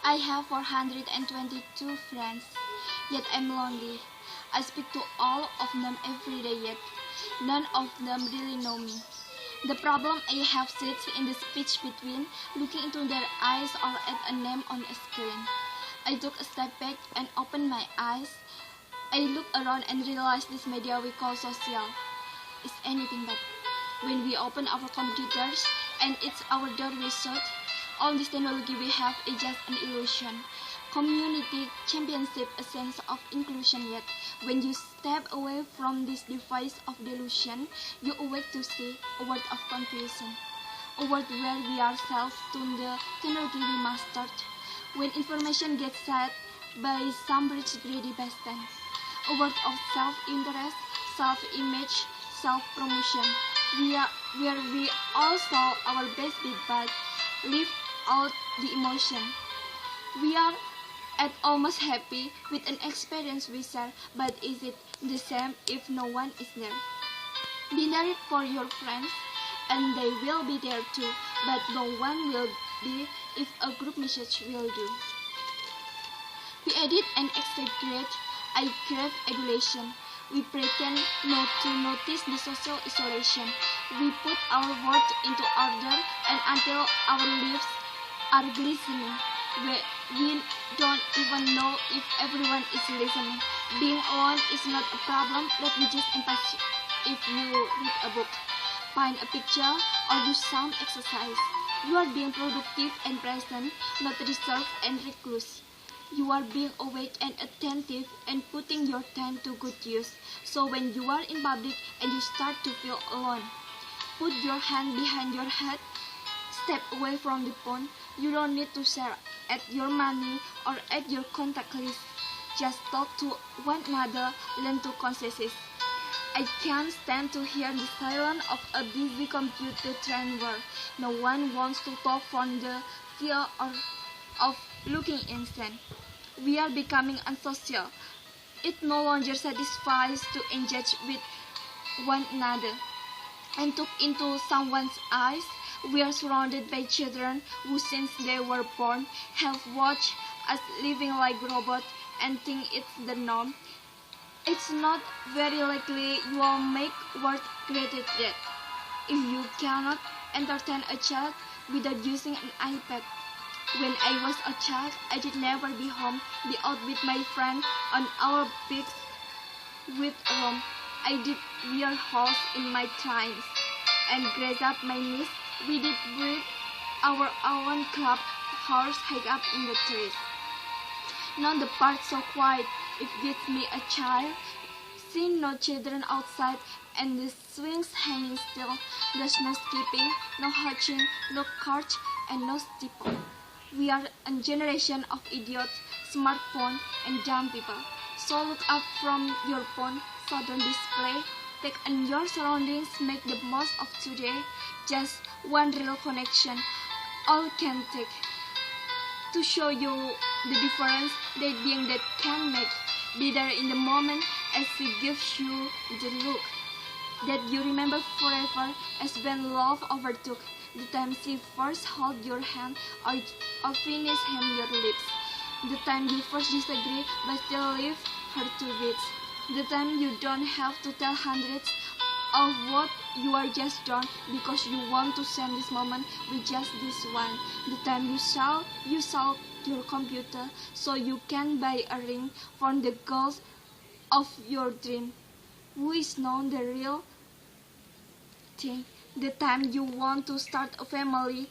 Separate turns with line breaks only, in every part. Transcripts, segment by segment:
I have 422 friends, yet I'm lonely. I speak to all of them every day, yet none of them really know me. The problem I have sits in the speech between looking into their eyes or at a name on a screen. I took a step back and opened my eyes. I looked around and realized this media we call social is anything but. When we open our computers and it's our door we shut, all this technology we have is just an illusion. Community championship a sense of inclusion, yet when you step away from this device of delusion, you awake to see a world of confusion, a world where we ourselves tune the technology we mastered, when information gets set by some rich greedy bastard, a world of self-interest, self-image, self-promotion, where we all saw our best bit but live out the emotion. We are at almost happy with an experience we share, but is it the same if no one is there? Be there for your friends, and they will be there too, but no one will be if a group message will do. We edit and exaggerate, I crave adulation. We pretend not to notice the social isolation. We put our words into order, and until our lips are glistening, we don't even know if everyone is listening. Being alone is not a problem. Let me just empathize. If you read a book, find a picture, or do some exercise, you are being productive and present, not reserved and recluse. You are being awake and attentive and putting your time to good use. So when you are in public and you start to feel alone, put your hand behind your head, step away from the phone. You don't need to share at your money or at your contact list. Just talk to one another, learn to consensus. I can't stand to hear the silence of a busy computer-trained world. No one wants to talk from the fear of looking insane. We are becoming unsocial. It no longer satisfies to engage with one another and look into someone's eyes. We are surrounded by children who, since they were born, have watched us living like robots and think it's the norm. It's not very likely you will make work created yet. If you cannot entertain a child without using an iPad. When I was a child, I did never be home, be out with my friend on our beach with rum. I did wear holes in my trains and graze up my knees. We did breed our own club horse hike up in the trees. Not the park so quiet, it gives me a child. See no children outside and the swings hanging still. There's no skipping, no hatching, no coach, and no steeple. We are a generation of idiots, smartphone, and dumb people. So look up from your phone, so don't display. Take on your surroundings, make the most of today. Just one real connection, all can take. To show you the difference that being that can make. Be there in the moment as she gives you the look that you remember forever, as when love overtook. The time she first held your hand or finish hem your lips. The time you first disagree but still leave her to beats. The time you don't have to tell hundreds of what you are just done because you want to send this moment with just this one. The time you sell your computer so you can buy a ring from the girls of your dream, who is known the real thing. The time you want to start a family,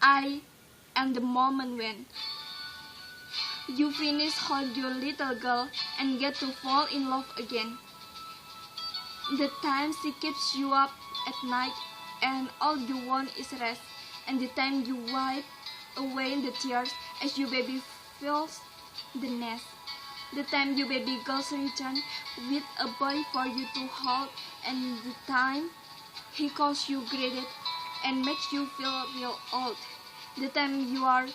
and the moment when you finish hold your little girl and get to fall in love again. The time she keeps you up at night and all you want is rest. And the time you wipe away the tears as your baby fills the nest. The time your baby girls return with a boy for you to hold, and the time he calls you graded and makes you feel real old. The time you are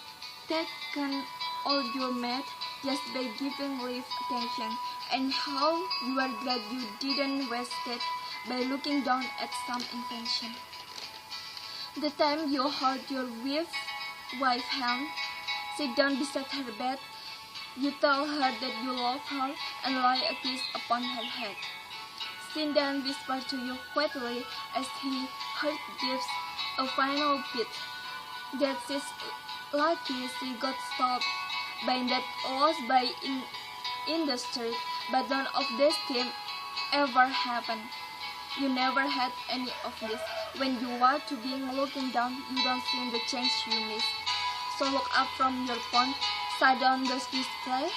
taken all your mad just by giving life attention, and how you are glad you didn't waste it by looking down at some invention. The time you hold your wife hand, Sit down beside her bed. You tell her that you love her and lay a kiss upon her head. She then whispers to you quietly as her gives a final beat that she's lucky she got stopped by that lost by in the street, but none of this thing ever happened. You never had any of this. When you are to being looking down, you don't see the change you miss. So look up from your phone, shut down the display.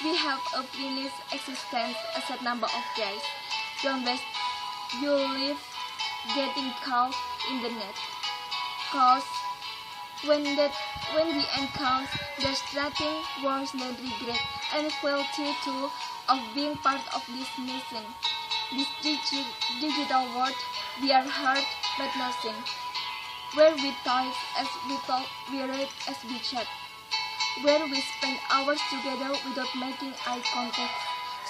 We have a finished existence, a set number of days. Don't waste your life getting caught in the net. Cause when the end comes, there's nothing worse than regret and cruelty too of being part of this missing. This digital world, we are hurt but nothing. Where we type as we talk, we read as we chat. Where we spend hours together without making eye contact.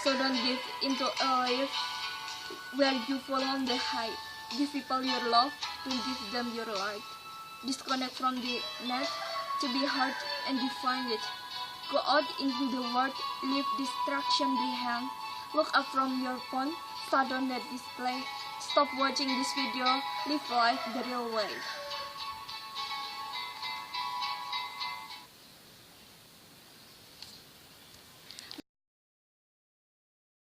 So don't give into a life where you follow the hype. Give people your love, don't give them your life. Disconnect from the net to be heard and define it. Go out into the world, leave distraction behind. Look up from your phone, shut down that display. Stop watching this video, live life the real way.